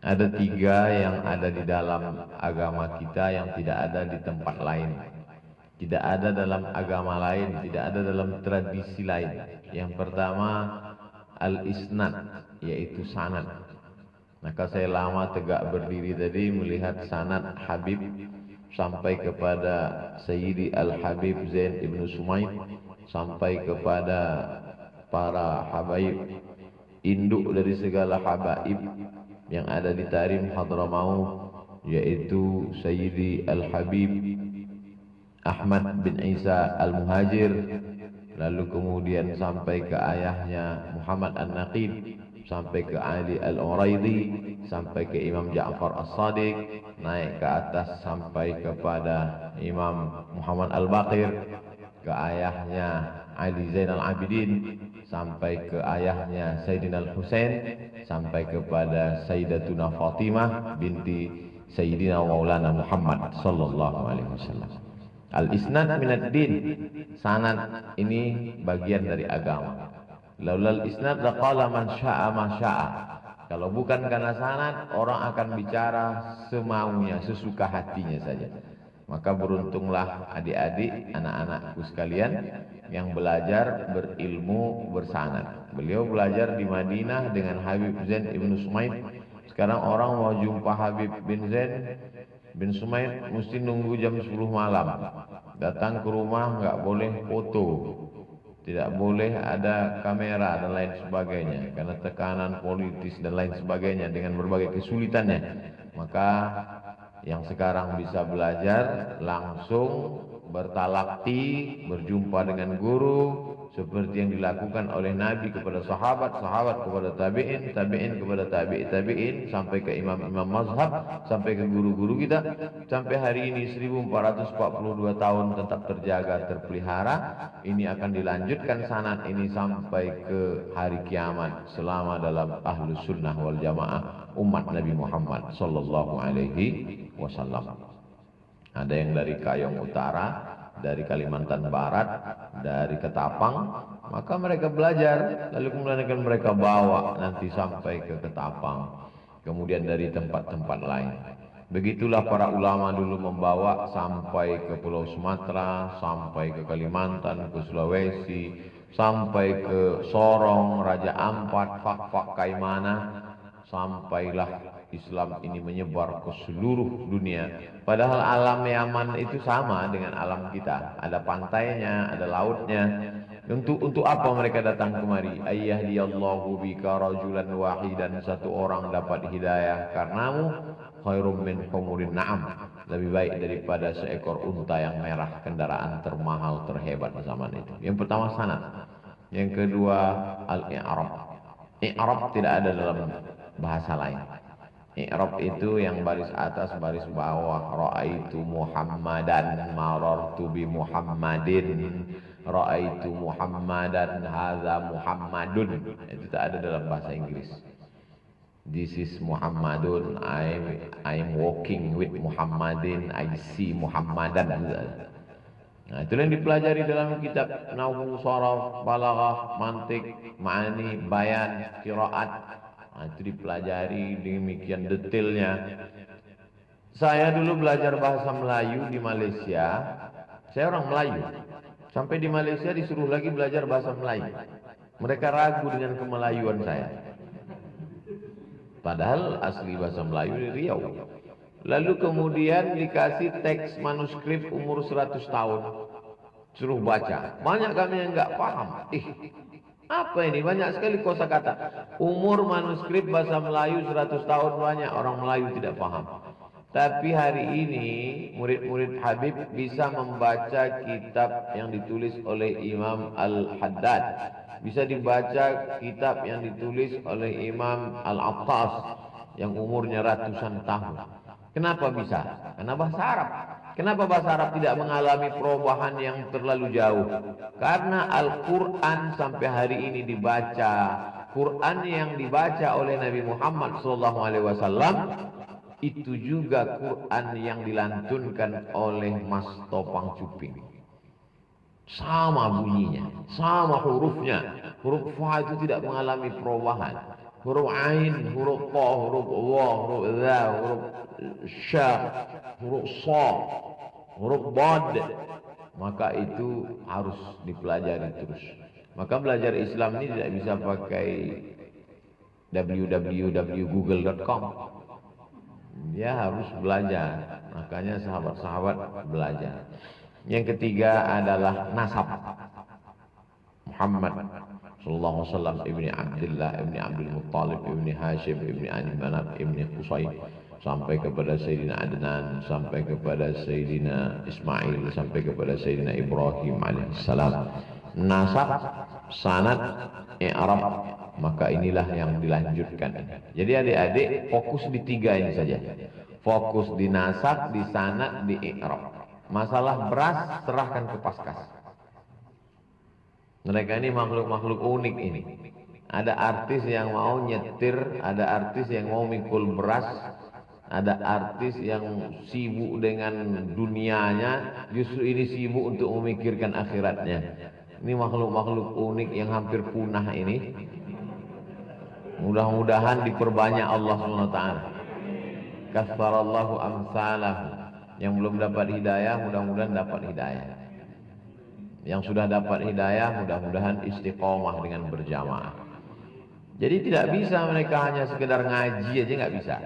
Ada tiga yang ada di dalam agama kita yang tidak ada di tempat lain. Tidak ada dalam agama lain, tidak ada dalam tradisi lain. Yang pertama, al-isnad, yaitu sanad. Maka saya lama tegak berdiri tadi melihat sanad Habib sampai kepada Sayyidi Al-Habib Zain Ibn Sumaid, sampai kepada para habaib, induk dari segala habaib yang ada di Tarim Hadramaut, yaitu Sayyidi Al-Habib Ahmad bin Isa Al-Muhajir, lalu kemudian sampai ke ayahnya Muhammad An-Naqib, sampai ke Ali Al-Uraidi, sampai ke Imam Ja'far As-Sadiq, naik ke atas sampai kepada Imam Muhammad Al-Baqir, ke ayahnya Ali Zainal Abidin, sampai ke ayahnya Sayyidina Al-Husain, sampai kepada Sayyidatuna Fatimah binti Sayyidina Maulana Muhammad sallallahu alaihi wasallam. Al-isnad minad din, sanad ini bagian dari agama. Laulal isnad laqala man syaa ma syaa. Kalau bukan karena sanad, orang akan bicara semaunya, sesuka hatinya saja. Maka beruntunglah adik-adik, anak-anakku sekalian yang belajar berilmu bersanad. Beliau belajar di Madinah dengan Habib Zain Ibn Sumaid. Sekarang orang mau jumpa Habib bin Zain bin Sumaid mesti nunggu jam 10 malam. Datang ke rumah nggak boleh foto, tidak boleh ada kamera dan lain sebagainya, karena tekanan politis dan lain sebagainya dengan berbagai kesulitannya. Maka yang sekarang bisa belajar langsung bertalakti, berjumpa dengan guru, seperti yang dilakukan oleh Nabi kepada sahabat, sahabat kepada tabi'in, tabi'in kepada tabi'in, sampai ke imam-imam mazhab, sampai ke guru-guru kita, sampai hari ini 1442 tahun tetap terjaga, terpelihara. Ini akan dilanjutkan sanad ini sampai ke hari kiamat selama dalam ahlus sunnah wal jamaah umat Nabi Muhammad sallallahu alaihi wasallam. Ada yang dari Kayong Utara, dari Kalimantan Barat, dari Ketapang, maka mereka belajar, lalu kemudian mereka bawa nanti sampai ke Ketapang, kemudian dari tempat-tempat lain. Begitulah para ulama dulu membawa sampai ke Pulau Sumatera, sampai ke Kalimantan, ke Sulawesi, sampai ke Sorong, Raja Ampat, Fak-Fak Kaimana, sampailah Islam ini menyebar ke seluruh dunia. Padahal alam Yaman itu sama dengan alam kita. Ada pantainya, ada lautnya. Untuk apa mereka datang kemari? Ayyahdiyallahu bika rajulan wahidan, satu orang dapat hidayah karenamu, khairum min humurin na'am, lebih baik daripada seekor unta yang merah, kendaraan termahal terhebat zaman itu. Yang pertama sanad. Yang kedua al-i'rab. I'rab tidak ada dalam bahasa lain. I'rab itu yang baris atas, baris bawah. Ra'aitu Muhammadan, marartu bi Muhammadin, ra'aitu Muhammadan, hadza Muhammadun. Itu tak ada dalam bahasa Inggris. This is Muhammadun, I'm walking with Muhammadin, I see Muhammadan. Nah, itu yang dipelajari dalam kitab Nahwu, Sharaf, Balaghah, Mantik, Ma'ani, Bayan, Qiraat. Nah, itu dipelajari demikian detailnya. Saya dulu belajar bahasa Melayu di Malaysia. Saya orang Melayu. Sampai di Malaysia disuruh lagi belajar bahasa Melayu. Mereka ragu dengan kemelayuan saya. Padahal asli bahasa Melayu di Riau. Lalu kemudian dikasih teks manuskrip umur 100 tahun. Suruh baca. Banyak kami yang nggak paham. Apa ini? Banyak sekali kosakata. Umur manuskrip bahasa Melayu 100 tahun, banyak orang Melayu tidak paham. Tapi hari ini murid-murid Habib bisa membaca kitab yang ditulis oleh Imam Al-Haddad. Bisa dibaca kitab yang ditulis oleh Imam Al-Attas yang umurnya ratusan tahun. Kenapa bisa? Karena bahasa Arab. Kenapa bahasa Arab tidak mengalami perubahan yang terlalu jauh? Karena Al-Quran sampai hari ini dibaca. Quran yang dibaca oleh Nabi Muhammad SAW itu juga Quran yang dilantunkan oleh Mas Topang Cuping. Sama bunyinya, sama hurufnya. Huruf Fa itu tidak mengalami perubahan. huruf ain, huruf ta, huruf wa, huruf za, huruf sya, huruf sa, huruf dad, maka itu harus dipelajari terus. Maka belajar Islam ini tidak bisa pakai www.google.com. Dia harus belajar. Makanya sahabat-sahabat belajar. Yang ketiga adalah nasab. Muhammad sallallahu alaihi wasallam ibni Abdullah ibni Abdul Muttalib ibni Hashim ibni Ani Manaf ibni Qusay sampai kepada Sayyidina Adnan, sampai kepada Sayyidina Ismail, sampai kepada Sayyidina Ibrahim alaihissalam. Nasab, sanad, i'rab, maka inilah yang dilanjutkan. Jadi adik-adik fokus di tiga ini saja. Fokus di nasab, di sanad, di i'rab. Masalah beras serahkan ke Paskas. Mereka ini makhluk-makhluk unik ini. Ada artis yang mau nyetir, ada artis yang mau mikul beras, ada artis yang sibuk dengan dunianya, justru ini sibuk untuk memikirkan akhiratnya. Ini makhluk-makhluk unik yang hampir punah ini. Mudah-mudahan diperbanyak Allah SWT. Kasarallahu amsalahu. Yang belum dapat hidayah, mudah-mudahan dapat hidayah. Yang sudah dapat hidayah, mudah-mudahan istiqomah dengan berjamaah. Jadi tidak bisa mereka hanya sekedar ngaji aja, nggak bisa.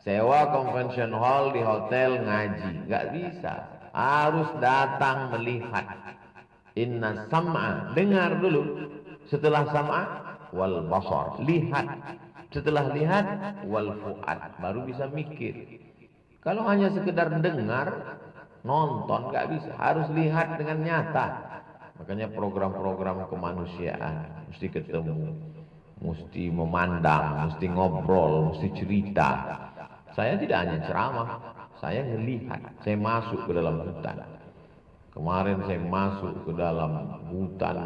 Sewa convention hall di hotel ngaji, nggak bisa. Harus datang melihat. Inna sam'a, dengar dulu. Setelah sam'a, wal basar, lihat. Setelah lihat, wal fu'ad, baru bisa mikir. Kalau hanya sekedar dengar, nonton nggak bisa, harus lihat dengan nyata. Makanya program-program kemanusiaan mesti ketemu, mesti memandang, mesti ngobrol, mesti cerita. Saya tidak hanya ceramah, saya melihat, saya masuk ke dalam hutan. Kemarin saya masuk ke dalam hutan,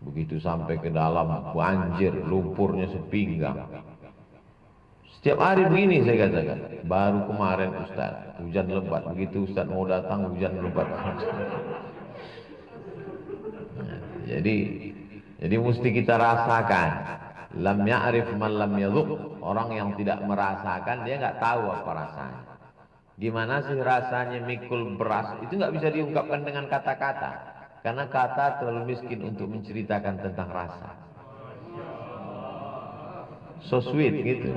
begitu sampai ke dalam banjir, lumpurnya sepinggang. Setiap hari begini saya katakan. Baru kemarin Ustaz, hujan lebat. Begitu Ustaz mau datang, hujan lebat. Jadi mesti kita rasakan. Lam ya'rif man lam yadhuq. Orang yang tidak merasakan, dia nggak tahu apa rasanya. Gimana sih rasanya mikul beras? Itu nggak bisa diungkapkan dengan kata-kata. Karena kata terlalu miskin untuk menceritakan tentang rasa. So sweet gitu.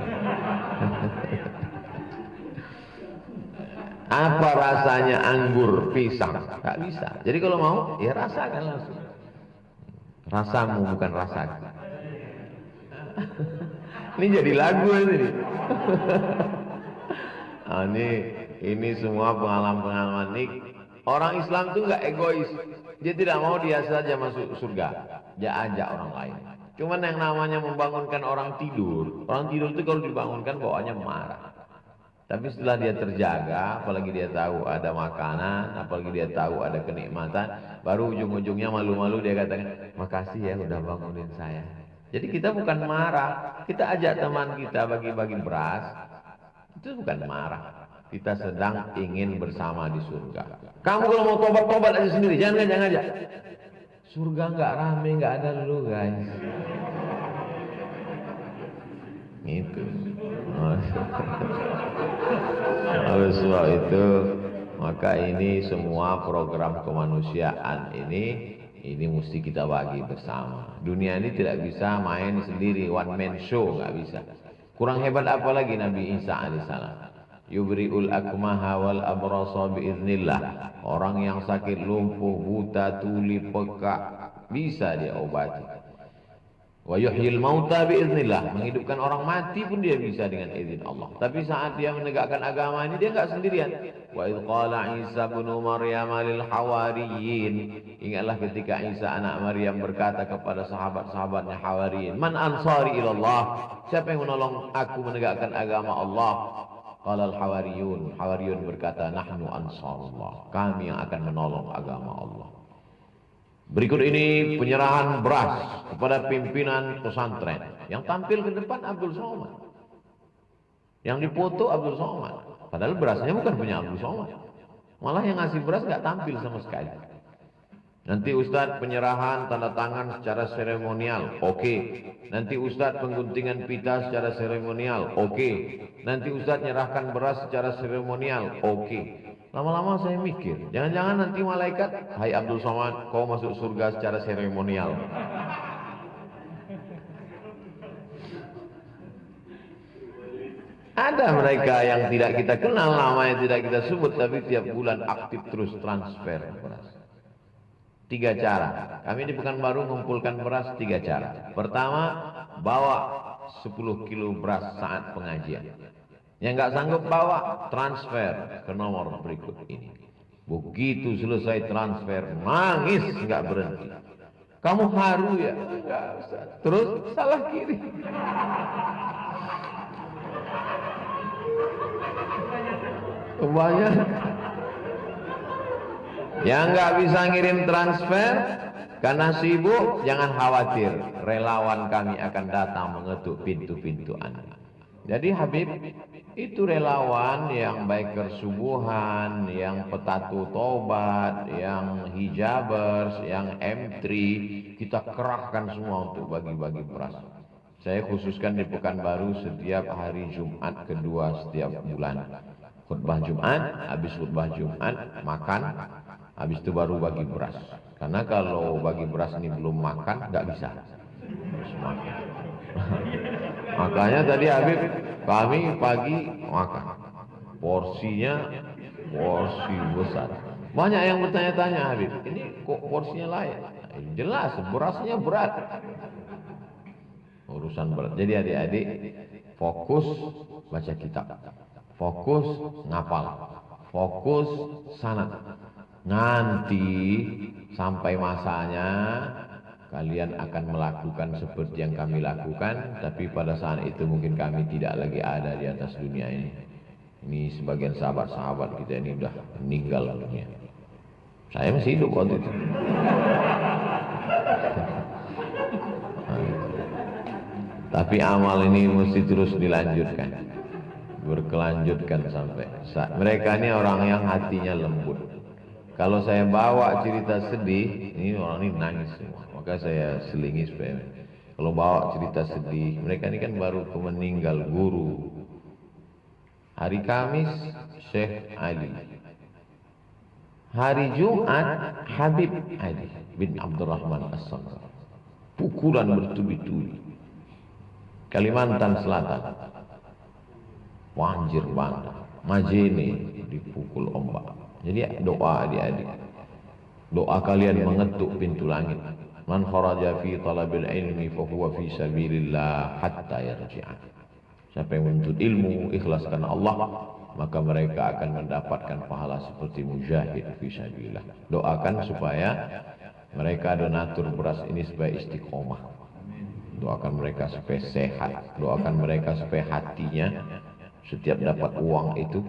Apa rasanya anggur pisang? Gak bisa. Jadi kalau mau, ya rasakan langsung. Rasamu bukan rasaku. Ini jadi lagu ini. Nah, ini semua pengalaman-pengalaman ini. Orang Islam tuh nggak egois. Dia tidak mau dia saja masuk surga. Dia ajak orang lain. Cuman yang namanya membangunkan orang tidur itu kalau dibangunkan bawaannya marah. Tapi setelah dia terjaga, apalagi dia tahu ada makanan, apalagi dia tahu ada kenikmatan, baru ujung-ujungnya malu-malu dia katakan, makasih ya udah bangunin saya. Jadi kita bukan marah, kita ajak teman kita bagi-bagi beras, itu bukan marah. Kita sedang ingin bersama di surga. Kamu kalau mau tobat aja sendiri, jangan ngajak. Surga nggak rame, nggak ada dulu guys. Gitu. Oleh sebab itu, maka ini semua program kemanusiaan ini mesti kita bagi bersama. Dunia ini tidak bisa main sendiri, one man show, nggak bisa. Kurang hebat apa lagi Nabi Isa alaihissalam? Yubri'ul akmaha wal abrasa biiznillah. Orang yang sakit lumpuh, buta, tuli, peka, bisa dia obati. Wa yuhyil mauta biiznillah. Menghidupkan orang mati pun dia bisa dengan izin Allah. Tapi saat dia menegakkan agama ini dia enggak sendirian. Wa idh qala Isa bin Maryam lil hawariyin. Ingatlah ketika Isa anak Maryam berkata kepada sahabat-sahabatnya Hawariyin, "Man ansari ilallah?" Siapa yang menolong aku menegakkan agama Allah? Qala al-hawariyun. Hawariyun berkata, "Nahnu ansarullah." Kami yang akan menolong agama Allah. Berikut ini penyerahan beras kepada pimpinan pesantren. Yang tampil ke depan Abdul Somad. Yang dipoto Abdul Somad. Padahal berasnya bukan punya Abdul Somad. Malah yang ngasih beras nggak tampil sama sekali. Nanti Ustadz penyerahan tanda tangan secara seremonial, oke. Nanti Ustadz pengguntingan pita secara seremonial, oke. Nanti Ustadz nyerahkan beras secara seremonial, oke. Lama-lama saya mikir, jangan-jangan nanti malaikat, hai Abdul Somad, kau masuk surga secara seremonial. Ada mereka yang tidak kita kenal, namanya tidak kita sebut, tapi tiap bulan aktif terus transfer beras. 3 cara. Kami di Pekanbaru mengumpulkan beras 3 cara. Pertama, bawa 10 kilo beras saat pengajian. Yang nggak sanggup bawa, transfer ke nomor berikut ini. Begitu selesai transfer, nangis nggak berhenti. Kamu haru ya? Enggak, Ustaz. Terus salah kiri. Banyak. Yang nggak bisa ngirim transfer karena sibuk, jangan khawatir. Relawan kami akan datang mengetuk pintu-pintu Anda. Jadi Habib, itu relawan yang biker subuhan, yang petatu tobat, yang hijabers, yang M3, kita kerahkan semua untuk bagi-bagi beras. Saya khususkan di Pekanbaru setiap hari Jumat kedua setiap bulan. Khutbah Jumat, habis khutbah Jumat makan, habis itu baru bagi beras. Karena kalau bagi beras ini belum makan, nggak bisa. Harus makan. Makanya tadi Habib, kami pagi makan. Porsinya porsi besar. Banyak yang bertanya-tanya Habib, ini kok porsinya lain? Jelas, berasnya berat. Urusan berat. Jadi adik-adik fokus baca kitab, fokus ngapal, fokus sanad. Nanti sampai masanya kalian akan melakukan seperti yang kami lakukan, tapi pada saat itu mungkin kami tidak lagi ada di atas dunia ini. Ini sebagian sahabat-sahabat kita ini udah meninggal dunia. Saya masih hidup waktu itu. Tapi amal ini mesti terus dilanjutkan, berkelanjutkan sampai. Mereka ini orang yang hatinya lembut. Kalau saya bawa cerita sedih, ini orang ini nangis semua. Maka saya selingi supaya kalau bawa cerita sedih, mereka ini kan baru meninggal guru. Hari Kamis Syekh Ali, hari Jumat Habib Ali bin Abdurrahman As-Samad. Pukulan bertubi-tubi. Kalimantan Selatan, banjir bandang, Majene dipukul ombak. Jadi doa adik-adik, doa kalian mengetuk pintu langit. Man kharaja fi talabil ilmi fa huwa fi sabilillah hatta yarji'a. Siapa yang menuntut ilmu ikhlas karena Allah, maka mereka akan mendapatkan pahala seperti mujahid fi sabilillah. Doakan supaya mereka donatur beras ini supaya istiqomah. Doakan mereka supaya sehat, doakan mereka supaya hatinya setiap dapat uang itu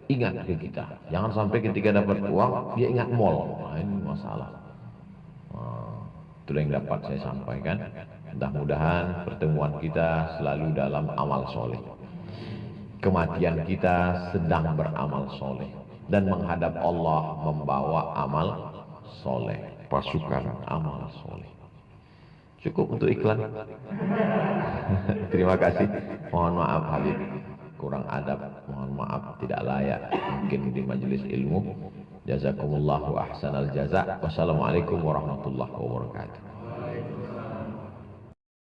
ingat ke kita. Jangan sampai ketika dapat uang dia ingat mall. Nah, ini masalah. Itulah yang dapat saya sampaikan. Mudah-mudahan pertemuan kita selalu dalam amal soleh. Kematian kita sedang beramal soleh dan menghadap Allah membawa amal soleh, pasukan amal soleh. Cukup untuk iklan. Terima kasih. Mohon maaf Habib, kurang adab, mohon maaf tidak layak mungkin di majelis ilmu. Jazakumullahu ahsanal jaza. Wassalamualaikum warahmatullahi wabarakatuh.